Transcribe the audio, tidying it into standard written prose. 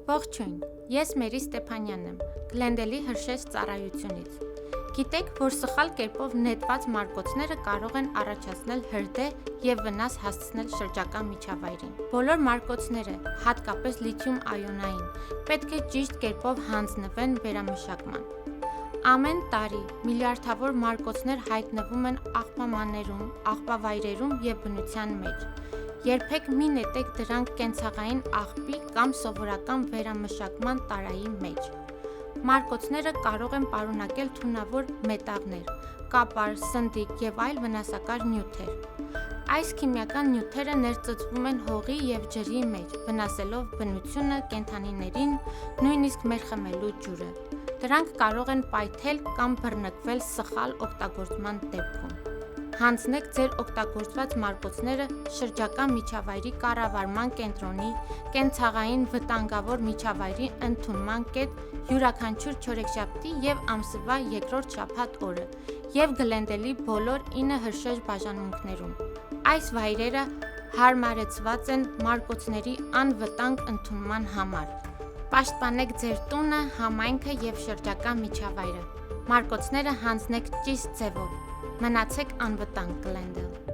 Ողջույն, ես Մերի Ստեփանյանն եմ, Գլենդելի հրշեջ ծառայությունից։ Գիտեք, որ սխալ կերպով նետված մարկոցները կարող են առաջացնել հրդեհ և վնաս հասցնել շրջակա միջավայրին։ Բոլոր մարկոցները, հատկապես լիթիում-այոնային, պետք է ճիշտ կերպով հանձնվեն վերամշակման։ Ամեն տարի միլիարդավոր մարկոցներ հայտնվում են աղբամաններում, աղբավայրերում և բնության մեջ։ Երբեք մի նետեք դրանք կենցաղային աղբի կամ սովորական վերամշակման տարայի մեջ։ Մարկոցները կարող են պարունակել թունավոր մետաղներ, կապար, սնդիկ և այլ վնասակար նյութեր։ Այս քիմիական նյութերը ներծծվում են հողի և ջրի մեջ, վնասելով բնությունը, կենդանիներին, նույնիսկ մեր խմելու ջուրը։ Դրանք կարող են պայթել կամ բռնկվել սխալ օգտագործման դեպքում։ Հանձնեք ձեր օգտագործված մարկոցները շրջակա միջավայրի կառավարման կենտրոնի կենցաղային վտանգավոր միջավայրի ընդունման կետ յուրաքանչյուր չորեքշաբթի և ամսվա երկրորդ շաբաթ օրը և Գլենդելի բոլոր 9 հրշեջ բաժանմունքներում։ Այս վայրերը հարմարեցված են մարկոցների անվտանգ ընդունման համար։ Պաշտպանեք ձեր տունը, համայնքը և շրջակա միջավայրը։ Մարկոցները հանձնեք ճիշտ ձևով։ Մնացեք անվտանգ, Գլենդել։